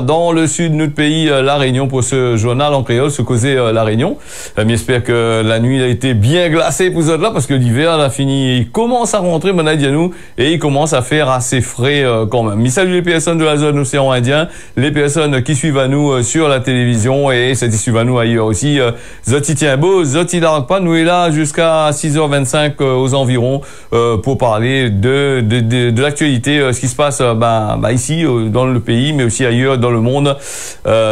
Dans le sud de notre pays, La Réunion, pour ce journal en créole, se causer La Réunion. J'espère que la nuit a été bien glacée pour ça là, parce que l'hiver a fini, il commence à rentrer, mon nous, et il commence à faire assez frais quand même. Mais salut les personnes de la zone océan Indien, les personnes qui suivent à nous sur la télévision et celles qui suivent à nous ailleurs aussi. Zoti tient beau, Zoti n'arrête pas, nous est là jusqu'à 6h25 aux environs pour parler de l'actualité, ce qui se passe ici dans le pays, mais aussi ailleurs dans le monde.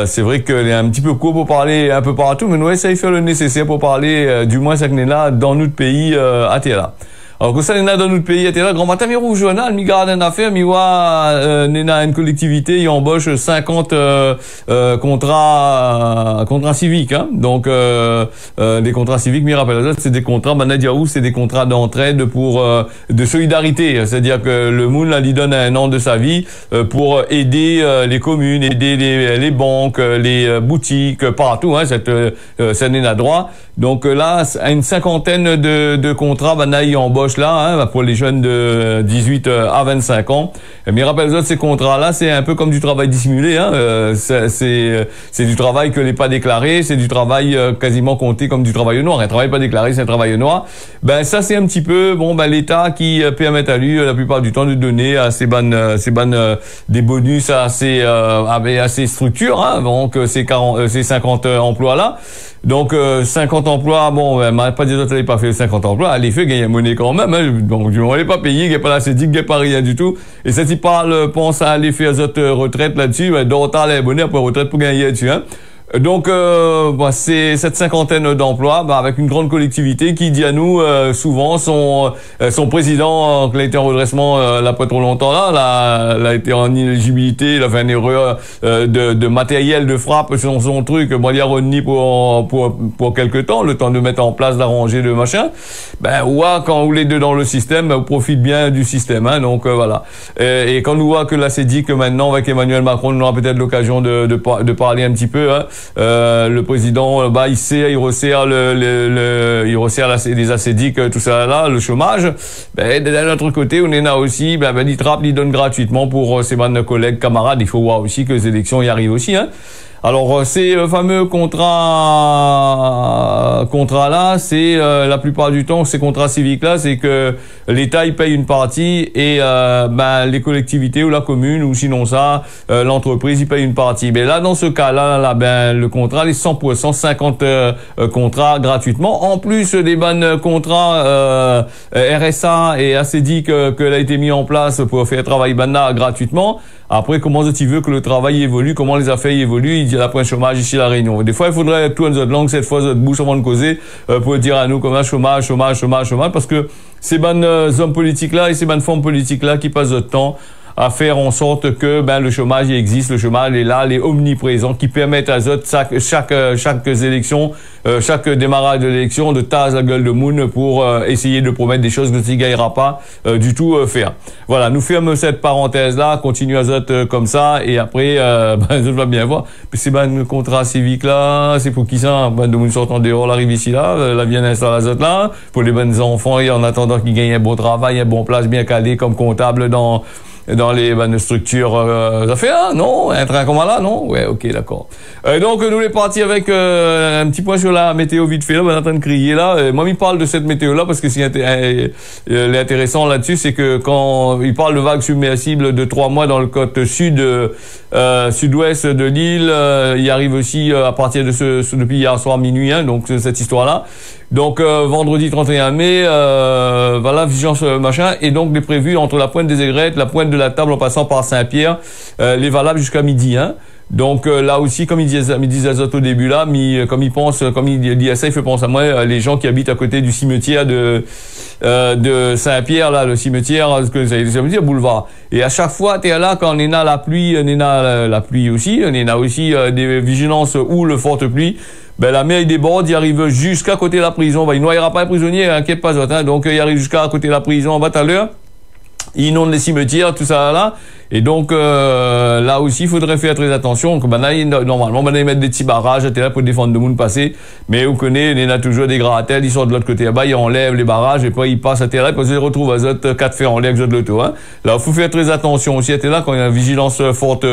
C'est vrai qu'elle est un petit peu court pour parler un peu partout, mais nous essayons de faire le nécessaire pour parler du moins ça qu'on est là dans notre pays à Terra. Alors que ça, on est dans notre pays, était là, grand matin, mais rouge journal, mi garde une affaire, mi voit, une collectivité, il embauche 50, contrats civiques, hein. Donc, des contrats civiques, mi rappelle, c'est des contrats, c'est des contrats d'entraide pour, de solidarité. C'est-à-dire que le monde, là, lui donne un an de sa vie, pour aider, les communes, aider les banques, les boutiques, partout, hein, cette année à droit. Donc, là, une cinquantaine de contrats, il embauche là, hein, pour les jeunes de 18 à 25 ans. Mais rappelle-toi, ces contrats-là, c'est un peu comme du travail dissimulé, hein. C'est du travail que n'est pas déclaré, c'est du travail quasiment compté comme du travail noir. Un travail pas déclaré, c'est un travail noir. Ben ça, c'est un petit peu l'État qui permet à lui la plupart du temps de donner à ces des bonus à ces structures, hein. Donc ces 50 emplois-là. Donc 50 emplois, pas des autres, pas fait 50 emplois, elle les fait gagner monnaie quand même, hein. Donc on n'est pas payé, il n'y a pas la CEDIC, il n'y a pas rien du tout. Et ça, il pense à aller faire cette retraite là-dessus, d'autant les bonheurs pour retraite pour gagner là-dessus, hein. Donc, c'est cette cinquantaine d'emplois, avec une grande collectivité qui dit à nous, souvent, son président, qui a été en redressement, là, pas trop longtemps là, a été en inéligibilité, il a fait une erreur, de matériel de frappe sur son truc, il y a Rodney pour quelque temps, le temps de mettre en place, d'arranger le machin. Quand vous les deux dans le système, vous profitez bien du système, hein. Donc, voilà. Et quand nous voit que là, c'est dit que maintenant, avec Emmanuel Macron, nous aura peut-être l'occasion de parler un petit peu, hein. Le président, il resserre les assédiques, tout ça là, le chômage. De l'autre côté, on est là aussi, il donne gratuitement pour ses collègues, camarades. Il faut voir aussi que les élections y arrivent aussi, hein. Alors ces fameux contrats là, c'est la plupart du temps ces contrats civiques là, c'est que l'État il paye une partie et les collectivités ou la commune ou sinon ça l'entreprise il paye une partie. Mais là dans ce cas-là le contrat les 100% 50 contrats gratuitement en plus des contrats RSA et ACDIC que l'a été mis en place pour faire travailler gratuitement. Après, comment tu veux que le travail évolue, comment les affaires évoluent, il dit la point chômage ici à La Réunion. Des fois, il faudrait tout notre langue, cette fois, notre bouche avant de causer, pour dire à nous comment chômage, parce que ces bonnes hommes politiques-là et ces bonnes femmes politiques-là qui passent notre temps à faire en sorte que le chômage il existe, le chômage est là, il est omniprésent, qui permettent à chaque élection, chaque démarrage de l'élection de taser la gueule de monde pour essayer de promettre des choses que tu ne gagneras pas du tout faire. Voilà, nous fermons cette parenthèse là, continue à comme ça et après je vais bien voir. Puis c'est le contrat civique là, c'est pour qui ça? De monde sortant dehors, l'arrive ici là, la vient installer là, pour les bonnes enfants et en attendant qu'ils gagnent un bon travail, un bon place bien calé comme comptable dans les structures affaires, non? Un train comme là, non? Ouais, ok, d'accord. Donc, nous les partis avec un petit point sur la météo vite fait, là, on est en train de crier là. Moi, il parle de cette météo-là parce que ce qui est intéressant là-dessus, c'est que quand il parle de vagues submersibles de 3 mois dans le côte sud-ouest de l'île, il arrive aussi à partir de depuis hier soir minuit, hein, donc cette histoire-là. Donc vendredi 31 mai, vigilance machin, et donc les prévus entre la pointe des aigrettes, la pointe de la table en passant par Saint-Pierre, les valables jusqu'à midi, hein. Donc là aussi, comme il disait Azot au début là, comme il dit à ça, il fait penser à moi, les gens qui habitent à côté du cimetière de Saint-Pierre là, le cimetière, ça veut dire boulevard. Et à chaque fois, t'es là quand on est là la pluie, la pluie aussi, on est là aussi des vigilances ou le forte pluie. La mer il déborde, il arrive jusqu'à côté de la prison. Il noyera pas les prisonniers, inquiète pas, hein. Donc il arrive jusqu'à côté de la prison en bas tout à l'heure. ils inondent les cimetières, tout ça là. Et donc là aussi, il faudrait faire très attention. Donc, normalement, ils mettent des petits barrages, t'es là pour défendre le monde passer. Mais vous connaissez, il y en a toujours des gratels, ils sont de l'autre côté là-bas, ils enlèvent les barrages et puis ils passent à terre là, puis ils se retrouvent à zot 4 fers en l'air de l'auto. Hein. Là, il faut faire très attention aussi à terre là quand il y a une vigilance forte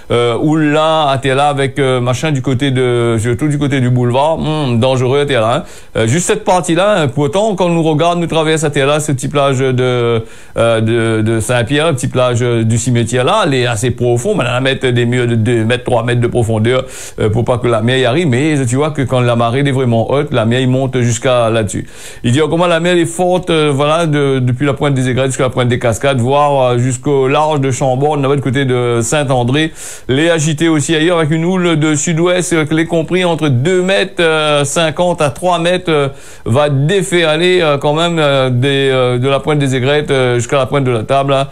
ou là à terre là avec machin du côté de, surtout du côté du boulevard, dangereux à terre là. Hein. Juste cette partie-là, pourtant, quand on nous regarde, nous traverse à terre là, ce petit plage de Saint-Pierre, le petit plage du cimetière là, elle est assez profond, mais elle va mettre des murs de 2 mètres, 3 mètres de profondeur pour pas que la mer y arrive, mais tu vois que quand la marée est vraiment haute, la mer il monte jusqu'à là-dessus. Il dit comment la mer est forte, voilà, depuis la pointe des Aigrettes jusqu'à la pointe des Cascades, voire jusqu'au large de Chambord, de l'autre côté de Saint-André, les agité aussi ailleurs avec une houle de sud-ouest, les compris entre 2 mètres 50 à 3 mètres, va déferler quand même de la pointe des Aigrettes jusqu'à la pointe de la table, là.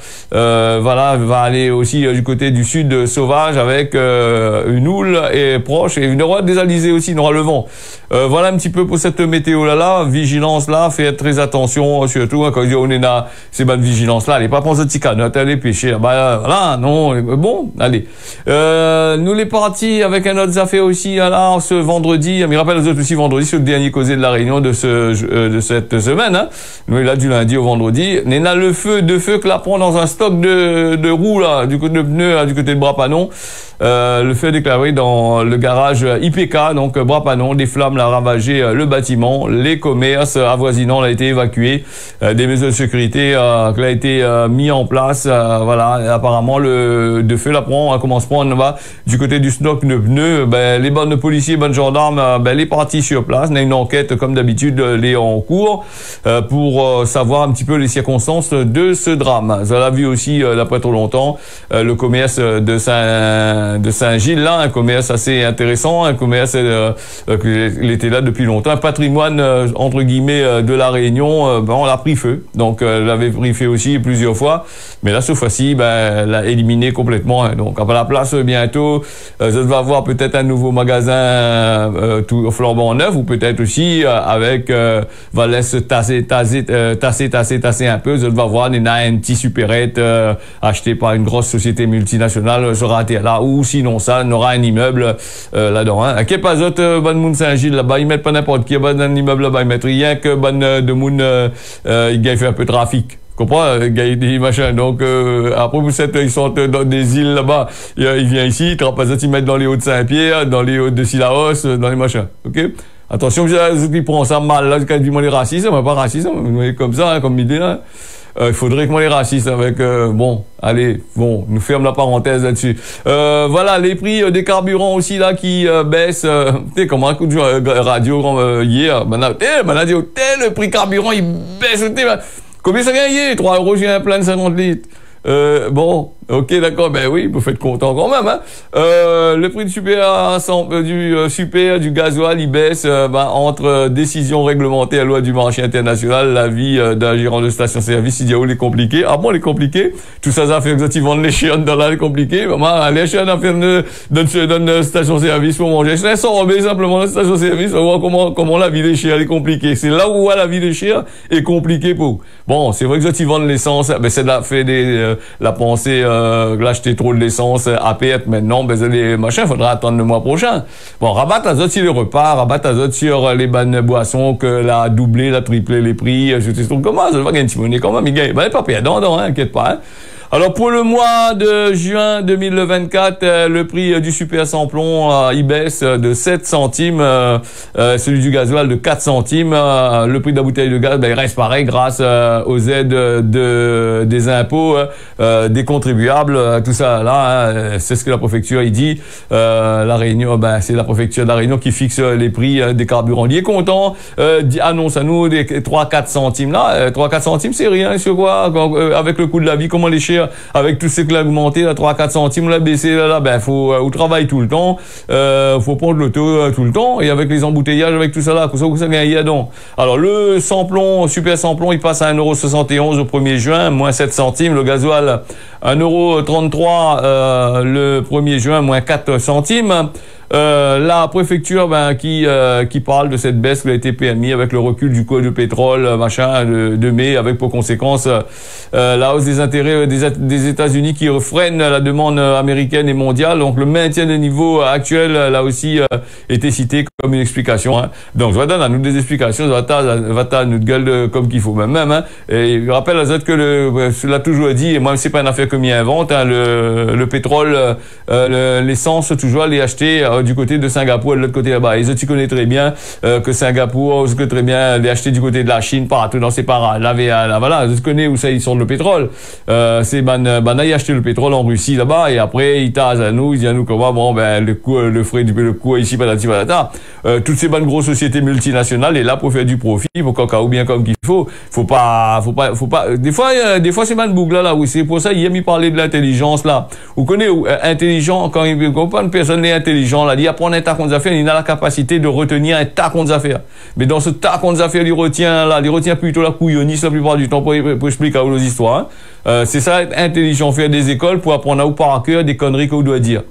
Voilà, va aller aussi du côté du sud sauvage avec une houle et proche et une aura des alizés aussi, il y aura le vent. Voilà un petit peu pour cette météo là, vigilance là, faites très attention surtout hein, quand on est là, ces bonnes vigilances là, allez pas prendre ce petit canot, allez pêcher, voilà, non, bon, allez. Nous les partis avec un autre affaire aussi là ce vendredi, je me rappelle les autres aussi vendredi, c'est le dernier causé de la réunion de cette semaine, hein. Nous là du lundi au vendredi, on a le feu que la prend dans un stock de roues là, du côté de pneus, là, du côté de Bras-Panon. Le feu déclaré dans le garage IPK, donc Bras-Panon, des flammes ont ravagé le bâtiment, les commerces avoisinants ont été évacués, des mesures de sécurité qui ont été mis en place, voilà, apparemment le feu la prend, commence à prendre va du côté du stock de pneus, les bonnes policiers, bonnes gendarmes, les partis sur place, on a une enquête comme d'habitude, les en cours, pour savoir un petit peu les circonstances de ce drame. Ça l'a vu aussi, d'après trop longtemps, le commerce de Saint-Gilles, là, un commerce assez intéressant, un commerce qui était là depuis longtemps, un patrimoine entre guillemets de la Réunion, on l'a pris feu, donc l'avait pris feu aussi plusieurs fois, mais là cette fois-ci, l'a éliminé complètement. Hein. Donc à la place bientôt, ça va avoir peut-être un nouveau magasin tout flambant neuf, ou peut-être aussi avec va laisser tasser un peu, ça va voir un petit supérette acheté par une grosse société multinationale sera là, ou sinon ça, on aura un immeuble là-dedans. Hein. Qu'est pas autre bonne moun Saint-Gilles là-bas, ils mettent pas n'importe qui, un immeuble là-bas, ils mettent rien que bonne de moun, ils gagnent fait un peu de trafic. Comprends, des machins. Donc après vous savez, ils sont dans des îles là-bas, ils viennent ici, ils mettent dans les Hauts de Saint-Pierre, dans les Hauts de Sillaos, dans les machins. OK? Attention, ceux qui prennent ça mal là, quand ils disent les racistes, mais pas racisme, comme ça, hein, comme idée là. Il faudrait que moi les racistes avec bon, allez, bon, nous ferme la parenthèse là-dessus. Voilà, les prix des carburants aussi là qui baissent. Tu sais comment un coup de radio hier, le prix carburant il baisse. Combien ça gagne hier? 3 €, j'ai un plein de 50 litres. Bon, ok, d'accord, oui, vous faites content quand même, hein. Le prix du du gasoil, il baisse, entre décision réglementaire, loi du marché international, l'avis d'un gérant de station-service, il dit, oh, il est compliqué. Ah bon, il est compliqué? Tout ça, ça fait que ils vendent les chiennes dans là, il est compliqué. Les chiennes à faire donne station-service pour manger. C'est simplement la station-service, on voit comment la vie des chiens est compliquée. C'est là où la vie des chiens est compliquée pour. Bon, c'est vrai que ils vendent l'essence, c'est de la fait la pensée, l'acheter trop de l'essence à perte maintenant, les machins, faudra attendre le mois prochain. Bon, rabatte à sur les repas, rabatte à sur les bonnes boissons, que la doublé, la triplé les prix, comment, ça va gagner un petit monnaie quand même, il gagne, pas perdant, hein, inquiète pas, hein. Alors pour le mois de juin 2024, le prix du super samplon il baisse de 7 centimes, celui du gasoil de 4 centimes, le prix de la bouteille de gaz il reste pareil grâce aux aides des impôts des contribuables, tout ça là, c'est ce que la préfecture il dit. La Réunion, c'est la préfecture de la Réunion qui fixe les prix des carburants. Il est content, annonce à nous des 3-4 centimes là, 3-4 centimes c'est rien sur quoi, avec le coût de la vie, comment les chers avec tout ce qui a augmenté, là, 3-4 centimes, on l'a baissé, là, faut, au travail tout le temps, faut prendre l'auto tout le temps, et avec les embouteillages, avec tout ça là, ça gagne donc. Alors, le samplon, super samplon, il passe à 1,71 € au 1er juin, moins 7 centimes, le gasoil 1,33 € le 1er juin, moins 4 centimes. La préfecture qui parle de cette baisse qui a été permise avec le recul du coût du pétrole de mai, avec pour conséquence la hausse des intérêts des États-Unis qui freine la demande américaine et mondiale. Donc le maintien des niveaux actuels là aussi été cité comme une explication. Hein. Donc ça donne à nous des explications, ça va nous gueule comme qu'il faut même. Hein. Et je rappelle à Zot que cela toujours dit, et moi c'est pas une affaire que m'y invente. Hein, le pétrole, l'essence toujours les acheter du côté de Singapour, de l'autre côté là-bas. Et tu connais très bien que Singapour, tu connais très bien les acheter du côté de la Chine, partout dans ces paras. Voilà, tu connais où ça ils sortent le pétrole. C'est ils acheté le pétrole en Russie là-bas et après ils tasent à nous, ils disent à nous comment bon le coût ici patati patata. Toutes ces bonnes grosses sociétés multinationales et là pour faire du profit, pour caca ou bien comme qu'il faut. Faut pas. Des fois c'est mal boucle là, oui. C'est pour ça il aime y parler de l'intelligence là. Vous connaissez intelligent quand une personne est intelligent là, il apprend un tas de affaires, il a la capacité de retenir un tas de affaires. Mais dans ce tas de affaires, il retient plutôt la couillonnisse la plupart du temps pour expliquer à vous les histoires. Hein. C'est ça être intelligent, faire des écoles pour apprendre à vous par cœur des conneries qu'on doit dire.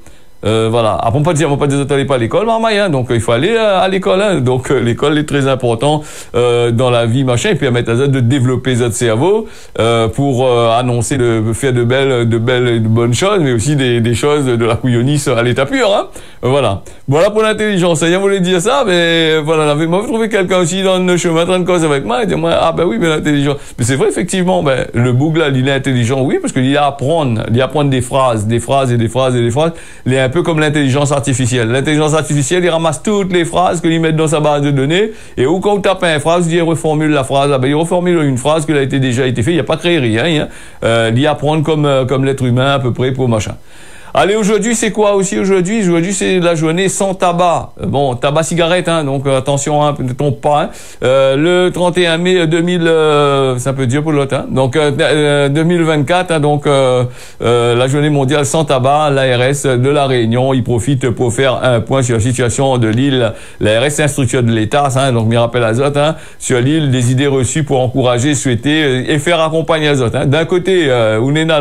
Voilà. Après, on va pas dire allez pas à l'école, hein. Donc, il faut aller à l'école, hein. Donc, l'école est très important, dans la vie, machin, et permettre à ça de développer votre cerveau, pour, annoncer faire de bonnes choses, mais aussi des choses de la couillonnisse à l'état pur, hein. Voilà. Voilà pour l'intelligence. Rien voulait dire ça, mais voilà. Moi, vous trouvez quelqu'un aussi dans le chemin, en train de causer avec moi, et dire moi, ah, ben oui, mais l'intelligence. Mais c'est vrai, effectivement, le boug là, il est intelligent, oui, parce qu'il apprend des phrases, un peu comme l'intelligence artificielle. L'intelligence artificielle, il ramasse toutes les phrases qu'il met dans sa base de données, et où quand on tape une phrase, il reformule la phrase, il reformule une phrase qui a déjà été faite, il n'y a pas créé rien, hein. Il apprend comme l'être humain, à peu près, pour machin. Allez, aujourd'hui, c'est quoi aussi aujourd'hui? Aujourd'hui, c'est la journée sans tabac. Bon, tabac cigarette, hein, donc attention, hein, ne trompe pas. Hein. Le 31 mai 2000, c'est un peu dur pour l'autre, hein. Donc 2024, hein, donc la journée mondiale sans tabac, l'ARS de la Réunion, il profite pour faire un point sur la situation de l'île. L'ARS, c'est un structure de l'État, hein, donc m'y rappelle à Zot, hein, sur l'île, des idées reçues pour encourager, souhaiter et faire accompagner à Zot. Hein. D'un côté, on est là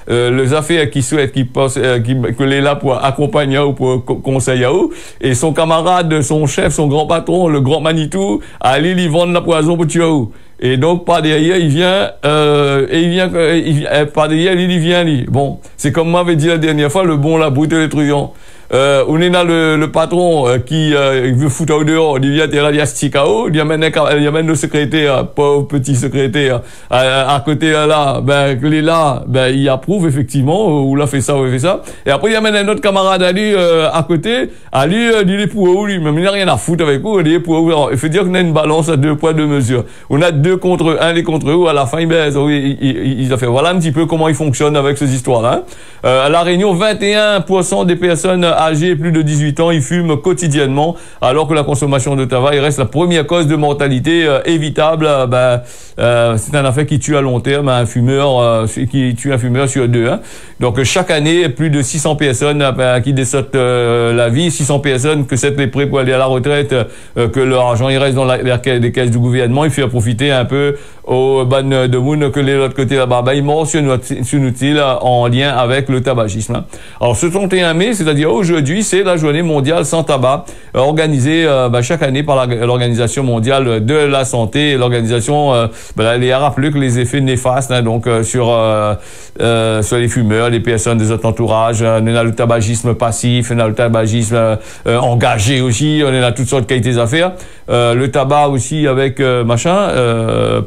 les affaires qui souhaitent, qui pensent que l'est là pour accompagner ou pour conseiller à vous, et son camarade, son chef, son grand patron, le grand Manitou, à l'île, ils vendent la poison pour tuer vous. Et donc, par derrière, il vient, par derrière, il vient, bon. C'est comme moi avait dit la dernière fois, le bon, la brute et le truand. On est là le patron qui veut foutre au dehors, il vient là, il y a Stikao, il amène le secrétaire, pauvre petit secrétaire, à côté là, il est là, il approuve effectivement, ou l'a fait ça, ou il fait ça, et après il amène un autre camarade à lui à côté, il est pour eux, lui, même il n'a rien à foutre avec vous, il est pour eux. Il faut dire qu'on a une balance à 2 poids 2 mesures. On a 2 contre 1, les contre eux, à la fin ils ont fait, voilà un petit peu comment ils fonctionnent avec ces histoires-là. À La Réunion, 21% des personnes âgés plus de 18 ans, ils fument quotidiennement, alors que la consommation de tabac reste la première cause de mortalité évitable. C'est un affaire qui tue à long terme qui tue un fumeur sur 2. Hein. Donc chaque année, plus de 600 personnes qui décèdent la vie, 600 personnes que c'est les prêts pour aller à la retraite, que leur argent il reste dans les caisses du gouvernement, il fait profiter un peu au ban de Moon que l'autre côté là-bas. Ils mentionnent utile en lien avec le tabagisme. Hein. Alors ce 31 mai, c'est-à-dire aujourd'hui, c'est la journée mondiale sans tabac, organisée chaque année par l'Organisation mondiale de la santé. L'organisation elle a rappelé que les effets néfastes, hein, donc sur les fumeurs, les personnes des autres entourages, on a le tabagisme passif, on a le tabagisme engagé aussi, on a toutes sortes de qualités d'affaires. Le tabac aussi avec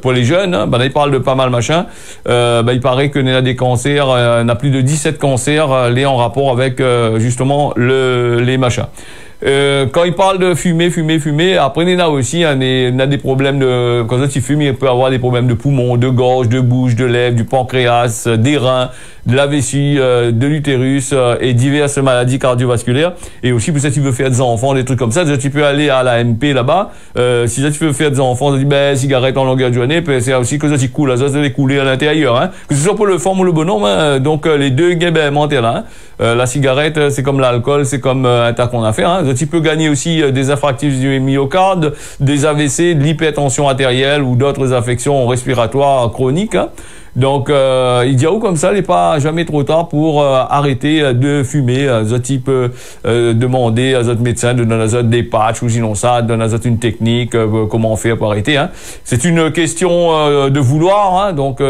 pour les jeunes, hein, il parle de pas mal machin. Il paraît qu'on a des cancers, on a plus de 17 cancers liés en rapport avec justement les machins. Quand il parle de fumer, après il y a aussi, on a des problèmes de, quand tu fumes, il peut avoir des problèmes de poumons, de gorge, de bouche, de lèvres, du pancréas, des reins, de la vessie, de l'utérus, et diverses maladies cardiovasculaires. Et aussi, peut-être tu veux faire des enfants, des trucs comme ça, tu peux aller à la MP là-bas, si tu veux faire des enfants, tu dis, cigarette en longueur de journée, c'est aussi que ça, tu coules, ça, c'est couler à l'intérieur, hein. Que ce soit pour le forme ou le bonhomme, hein, donc, les deux gains, mentaux, là, hein. La cigarette, c'est comme l'alcool, c'est comme un tas qu'on a fait, hein. Tu peux gagner aussi des infarctus du myocarde, des AVC, de l'hypertension artérielle ou d'autres affections respiratoires chroniques. Hein. Donc, il dit comme ça, il n'est pas jamais trop tard pour arrêter de fumer. Tu peux demander à votre médecin de donner des patchs ou sinon ça, de donner une technique, comment faire pour arrêter. Hein. C'est une question de vouloir. Hein. Donc,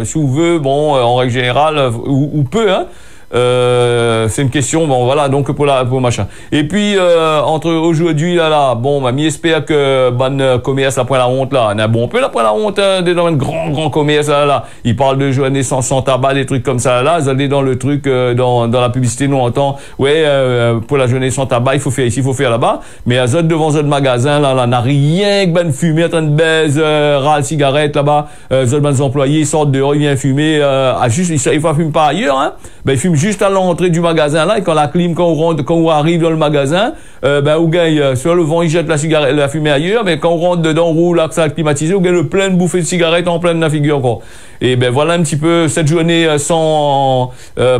si vous voulez, bon, en règle générale, ou peu, hein. C'est une question, bon voilà, donc pour machin. Et puis entre aujourd'hui là, bon, bah, j'espère que bon commerce là point la honte là, on a bon peu là point la honte dans un grand commerce là. Il parle de journée sans tabac, des trucs comme ça là. Vous allez dans le truc dans la publicité, nous on entend ouais pour la journée sans tabac, il faut faire ici, il faut faire là-bas. Mais à zot devant zot magasin là, n'a rien que ben fumer, en train de baise, râle cigarette là-bas. Zot ben employés sortent dehors, ils viennent fumer, juste il faut fumer pas ailleurs, hein. Ben il fume juste à l'entrée du magasin là, et quand la clim, quand on arrive dans le magasin, ben on gagne sur le vent, il jette la cigarette, la fumée ailleurs, mais quand on rentre dedans, on roule là, que ça a climatisé, on gagne le plein de bouffées de cigarettes en pleine la figure encore. Et ben voilà un petit peu cette journée sans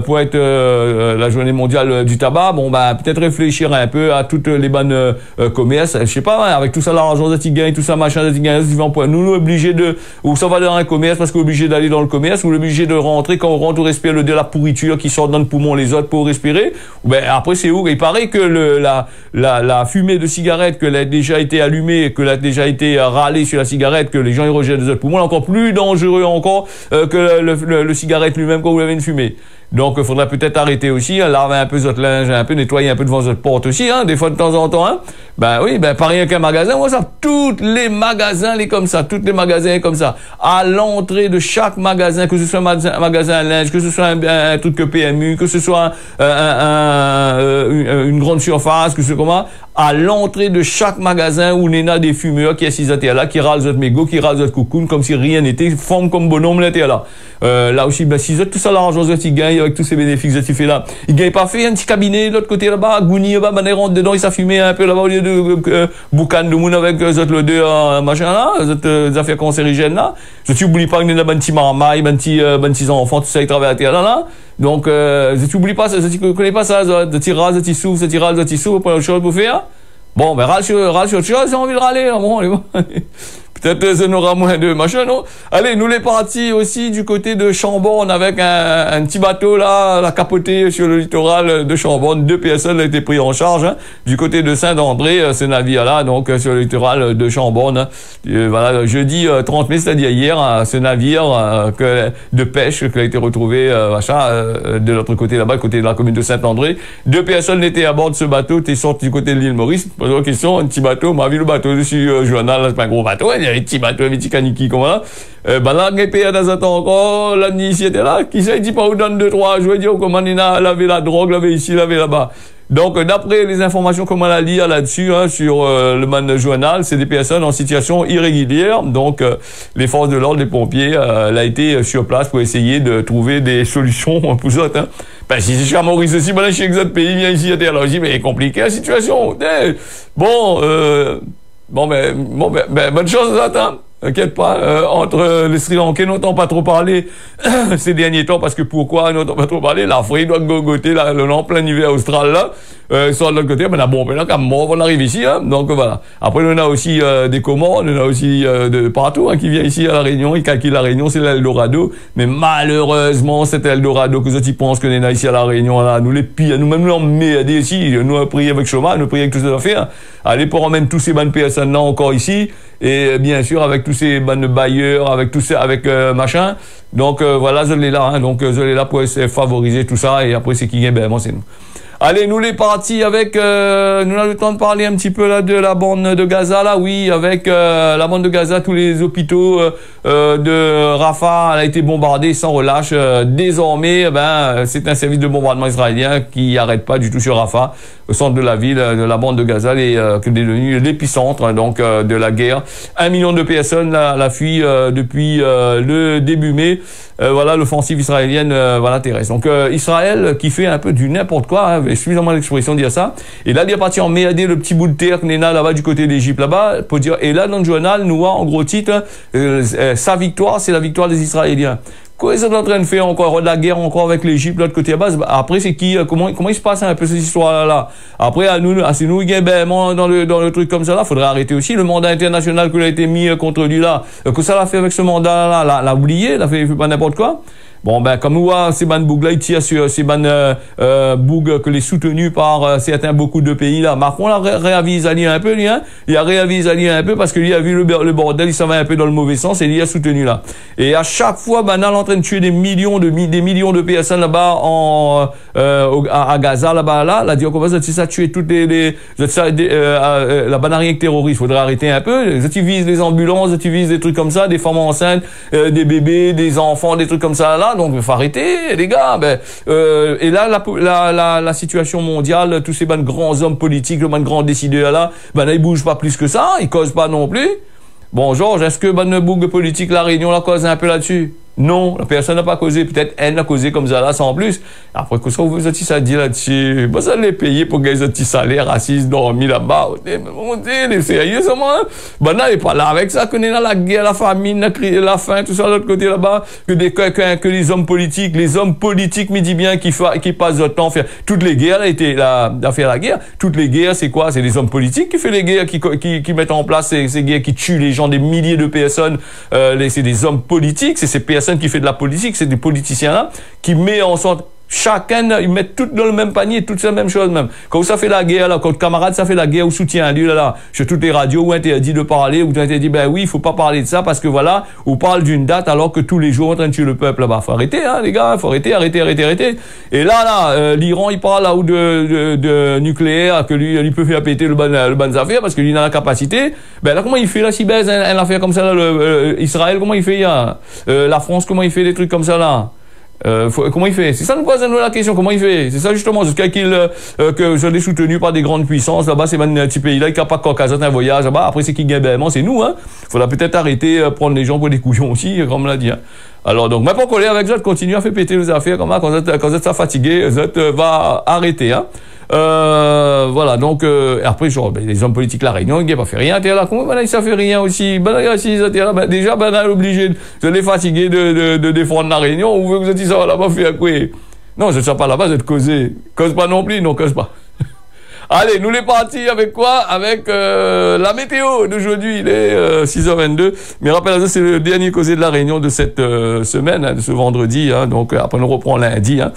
pour être la journée mondiale du tabac. Bon ben peut-être réfléchir un peu à toutes les bonnes commerces, je sais pas, hein, avec tout ça l'argent de gagne, tout ça machin de gagne, nous obligés de ou ça va dans un commerce parce qu'on est obligé d'aller dans le commerce ou obligé de rentrer quand on rentre, on respire le de la pourriture qui sort dans le poumon les autres pour respirer. Ben après c'est où il paraît que la fumée de cigarette que l'a déjà été allumée, que l'a déjà été râlée sur la cigarette, que les gens y rejettent des autres poumons, encore plus dangereux encore que le cigarette lui-même quand vous l'avez une fumée. Donc, il faudrait peut-être arrêter aussi, hein, laver un peu votre linge, un peu nettoyer un peu devant votre porte aussi, hein, des fois de temps en temps, hein. Ben oui, ben pas rien qu'un magasin, moi ça, tous les magasins, les comme ça, tous les magasins comme ça. À l'entrée de chaque magasin, que ce soit un magasin à linge, que ce soit un truc que PMU, que ce soit une grande surface, que ce soit comment, à l'entrée de chaque magasin où il y a des fumeurs qui assisent là, qui râlent votre mégot, qui râlent votre cocoon, comme si rien n'était, forme comme bonhomme là, là. Là aussi, ben, si tout ça l'argent, ils gagnent avec tous ces bénéfices que tu fais là. Ils gagnent pas fait un petit cabinet de l'autre côté là-bas, Gouni là-bas, ben, ils rentrent dedans, ils s'affument un peu là-bas au lieu de boucan de moun avec l'odeur machin là, des affaires cancérigènes là. Tu oublies pas qu'il y a un petit marmaille, un petit enfant, tout ça, ils travaillent à terre là. Donc, tu oublies pas ça, tu connais pas ça, de petit râle, de petit souffle, de petit râle, de petit souffle, pour autre chose pour faire. Bon, ben, râle sur autre chose, j'ai envie de râler, là, bon, allez, bon. Peut-être ça n'aura moins de machin, non? Allez, nous les partis aussi du côté de Chambord avec un petit bateau là, la capoté sur le littoral de Chambord. 2 personnes ont été pris en charge, hein, du côté de Saint-André, ce navire-là, donc sur le littoral de Chambord. Hein. Voilà, jeudi 30 mai, c'est-à-dire hier, hein, ce navire de pêche qui a été retrouvé de l'autre côté là-bas, côté de la commune de Saint-André. 2 personnes étaient à bord de ce bateau, étaient sorties du côté de l'île Maurice. Pose la question, un petit bateau, m'a vu le bateau dessus, journal, c'est pas un gros bateau, il y a un petit bateau, un petit caniki, comme ça. Ben là, il y a des attentes encore, là, ici, était là, qui sait, il dit pas où donne 2-3 jours, il dit, comment il a lavé la drogue, lavé ici, lavé là-bas. Donc, d'après les informations qu'on a liées là-dessus, hein, sur le man journal, c'est des personnes en situation irrégulière. Donc, les forces de l'ordre, les pompiers, elle a été sur place pour essayer de trouver des solutions pour ça. Hein. Ben, si c'est chez Maurice aussi, ben là, chez d'autres pays, vient ici, alors je dis, mais compliqué la situation. Bon, bonne chance, attends. Inquiète pas, entre les Sri Lankais, n'entend pas trop parler ces derniers temps, parce que pourquoi n'entend pas trop parler? L'Afrique doit gogoter là, en plein hiver austral là, soit de l'autre côté, ben bon, là, quand mort, on arrive ici, hein, donc voilà. Après, on a aussi des Comores, on a aussi de partout, hein, qui vient ici à la Réunion, ils calculent la Réunion, c'est l'Eldorado, mais malheureusement, cet Eldorado que ils pensent qu'on est ici à la Réunion, là, nous les pires, nous-mêmes, nous l'emmerdés ici, nous avons prié avec chômage, nous prié avec toutes ces affaires, allez pour emmener tous ces bonnes personnes là encore ici, et bien sûr, avec tous ces bonnes bailleurs, avec tout ça, avec machin. Donc voilà, je l'ai là, hein, donc je l'ai là pour essayer de favoriser tout ça, et après c'est qui gagne, ben moi c'est nous. Allez, nous les partis avec, nous avons le temps de parler un petit peu là de la bande de Gaza là, oui, avec la bande de Gaza, tous les hôpitaux de Rafah, elle a été bombardée sans relâche. Désormais, ben c'est un service de bombardement israélien qui n'arrête pas du tout sur Rafah, au centre de la ville, de la bande de Gaza, qui est devenu l'épicentre donc de la guerre. 1 million de personnes la fuient depuis le début mai. Voilà l'offensive israélienne terrestre. Donc Israël qui fait un peu du n'importe quoi, hein, suffisamment l'expression de dire ça. Et là il est parti emmerder le petit bout de terre qu'on est là-bas du côté d'Égypte là-bas pour dire. Et là dans le journal nous voit en gros titre sa victoire, c'est la victoire des Israéliens. Quoi ils sont en train de faire encore de la guerre encore avec l'Égypte de l'autre côté là-bas. Après c'est qui comment il se passe un peu cette histoire là. Après à nous c'est nous qui dans le truc comme ça là, faudrait arrêter aussi le mandat international qui a été mis contre lui là. Que ça l'a fait avec ce mandat là, l'a oublié, l'a fait pas n'importe quoi. Bon, ben, comme on voit, ces ban boug là, il tire sur ces ban boug que les soutenus par certains beaucoup de pays là. Macron l'a réavise à lui un peu, lui, hein. Il a réavise à lui un peu parce que lui a vu le bordel, il s'en va un peu dans le mauvais sens et il a soutenu là. Et à chaque fois, ben, là, il est en train de tuer des millions de personnes là-bas à Gaza, là-bas, là. Là, dit, on commence à tuer toutes la banne rien que terroriste. Faudrait arrêter un peu. Tu vises les ambulances, tu vises des trucs comme ça, des femmes enceintes, des bébés, des enfants, des trucs comme ça là. Donc, il faut arrêter, les gars. Ben, et là, la situation mondiale, tous ces grands hommes politiques, les grands décideurs là, ben, là, ils bougent pas plus que ça, ils causent pas non plus. Bon, Georges, est-ce que le bouge politique, la Réunion, la cause un peu là-dessus? Non, la personne n'a pas causé. Peut-être elle n'a causé comme ça là, sans plus. Après, qu'est-ce que vous avez ça dit là-dessus? Bah, ça les payer pour gagner un petit salaire, racistes, dormi là-bas. C'est sérieux, ça, moi? Bah, non, il n'est pas là avec ça, qu'on est dans la guerre, la famine, la faim, tout ça, de l'autre côté là-bas. Que les hommes politiques, me dit bien, qui passent leur temps faire toutes les guerres, à faire la guerre. Toutes les guerres, c'est quoi? C'est les hommes politiques qui font les guerres, qui mettent en place ces guerres, qui tuent les gens, des milliers de personnes. C'est des hommes politiques, c'est ces personnes qui fait de la politique, c'est des politiciens là, qui met en sorte chacun, ils mettent tout dans le même panier, toutes la même chose même. Quand ça fait la guerre, là, quand le camarade, ça fait la guerre ou soutien, lui, là, sur toutes les radios où interdit de parler, où interdit, ben oui, il faut pas parler de ça parce que voilà, on parle d'une date alors que tous les jours on est en train de tuer le peuple là-bas. Faut arrêter, hein, les gars, faut arrêter. Et là, l'Iran, il parle là où de nucléaire, que lui, il peut faire péter le ban affaire parce que lui, il a la capacité. Ben là, comment il fait là, si baise un affaire comme ça, là, Israël, comment il fait, la France, comment il fait des trucs comme ça, là? Comment il fait? C'est ça nous pose la question, comment il fait? C'est ça justement, jusqu'à que je l'ai soutenu par des grandes puissances, là-bas, c'est un petit pays-là, qui n'a pas qu'à un voyage, là-bas, après c'est qui gagne, c'est nous, hein. Faudra peut-être arrêter, prendre les gens pour des couillons aussi, comme on l'a dit, hein. Alors, donc, même pas coller avec ça, continuer à faire péter les affaires, comme ça, quand vous êtes fatigué, vous êtes, va arrêter, hein. Voilà, donc, après, genre, les hommes politiques, la Réunion, ils n'ont pas fait rien, là, comment, ça fait rien aussi, là, déjà, elle est obligé de les fatiguer de défendre la Réunion, ou vous êtes ça là-bas, faire quoi? Non, je ne sais pas là-bas, vous êtes causé. Cause pas non plus, non, cause pas. Allez, nous les partis avec quoi? Avec la météo d'aujourd'hui, il est 6h22. Mais rappelez-vous, c'est le dernier causé de la Réunion de cette semaine, hein, de ce vendredi. Hein, donc après, on reprend lundi. Hein,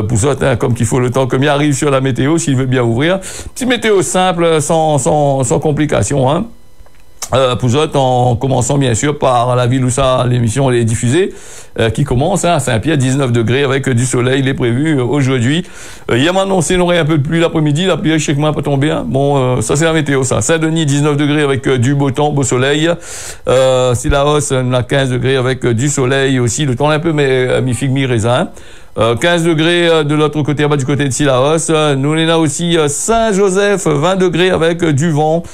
pour ça, hein, comme qu'il faut le temps que m'y arrive sur la météo, s'il veut bien ouvrir. Petite météo simple, sans complications. Hein. Pour autres, en commençant bien sûr par la ville où ça l'émission est diffusée, qui commence hein, à Saint-Pierre, 19 degrés avec du soleil, il est prévu aujourd'hui. Hier m'a annoncé il y aurait un peu de pluie l'après-midi, la pluie chez moi pas tomber. Hein. Bon, ça c'est la météo ça. Saint-Denis 19 degrés avec du beau temps, beau soleil. Sillaos on a 15 degrés avec du soleil aussi, le temps un peu mais mi-figue mi-raisin. 15 degrés de l'autre côté, du côté de Sillaos. Nous, on a aussi Saint-Joseph, 20 degrés avec du vent.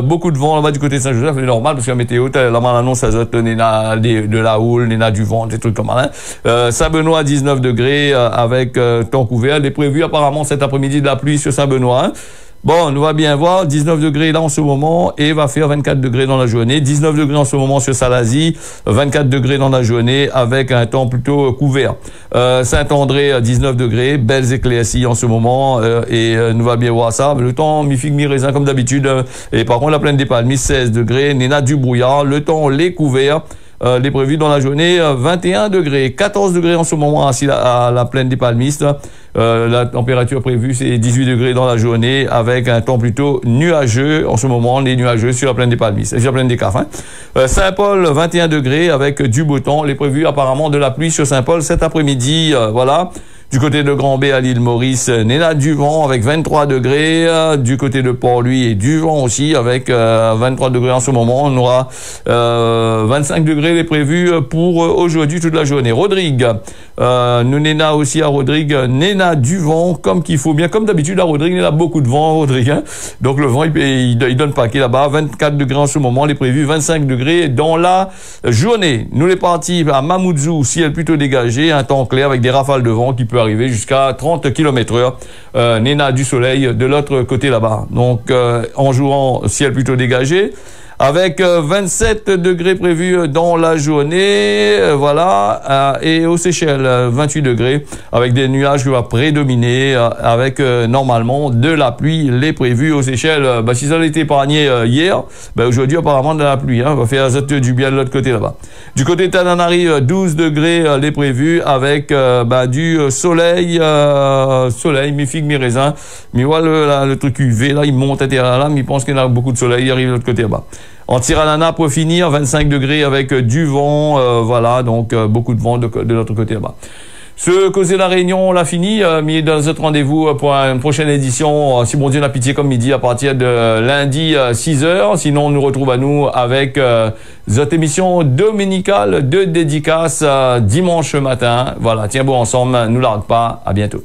Beaucoup de vent là-bas du côté de Saint-Joseph, c'est normal parce que la météo, la annonce, ça de la houle, du vent, des trucs comme ça. Saint-Benoît, 19 degrés avec temps couvert. Il est prévu apparemment cet après-midi de la pluie sur Saint-Benoît. Hein. Bon, on va bien voir, 19 degrés là en ce moment et va faire 24 degrés dans la journée. 19 degrés en ce moment sur Salazie, 24 degrés dans la journée avec un temps plutôt couvert. Saint-André, 19 degrés, belles éclaircies en ce moment et nous va bien voir ça. Le temps mi-figue, mi-raisin comme d'habitude. Et par contre, la plaine des Palmiers, 16 degrés, Néna du brouillard, le temps l'est couvert. Les prévus dans la journée, 21 degrés, 14 degrés en ce moment à la plaine des Palmistes. La température prévue, c'est 18 degrés dans la journée avec un temps plutôt nuageux. En ce moment, les nuageux sur la plaine des Palmistes, sur la plaine des Caves. Hein. Saint-Paul, 21 degrés avec du beau temps. Les prévus apparemment de la pluie sur Saint-Paul cet après-midi. Voilà. Du côté de Grand-B à l'île Maurice, Néna du vent avec 23 degrés. Du côté de Port-Louis et du vent aussi avec 23 degrés en ce moment. On aura 25 degrés les prévus pour aujourd'hui toute la journée. Rodrigue, nous Néna aussi à Rodrigue, Néna du vent comme qu'il faut bien. Comme d'habitude à Rodrigue, il y a beaucoup de vent à Rodrigue. Hein. Donc le vent, il donne paquet là-bas. 24 degrés en ce moment, les prévus 25 degrés dans la journée. Nous les partis à Mamoudzou, ciel plutôt dégagé, un temps clair avec des rafales de vent qui peut arriver jusqu'à 30 km/h. Néna du soleil de l'autre côté là-bas. Donc en jouant ciel plutôt dégagé. avec 27 degrés prévus dans la journée, voilà, et aux Seychelles 28 degrés avec des nuages qui vont prédominer, avec normalement de la pluie les prévus aux Seychelles. Si ça a été épargné hier, aujourd'hui apparemment de la pluie, hein, va faire du bien de l'autre côté là-bas. Du côté de Tananarive, 12 degrés les prévus avec du soleil, mi-figue, mi-raisin, mais voilà le truc UV là, il monte etc. là, mais il pense qu'il y a beaucoup de soleil, il arrive de l'autre côté là-bas. En Tirana pour finir, 25 degrés avec du vent, voilà, donc beaucoup de vent de l'autre côté là-bas. Ce Causer la Réunion, on l'a fini, mais dans notre rendez-vous pour une prochaine édition, si bon Dieu n'a pitié comme midi, à partir de lundi 6h. Sinon, on nous retrouve à nous avec notre émission dominicale de dédicace dimanche matin. Voilà, tiens bon ensemble, nous largue pas, à bientôt.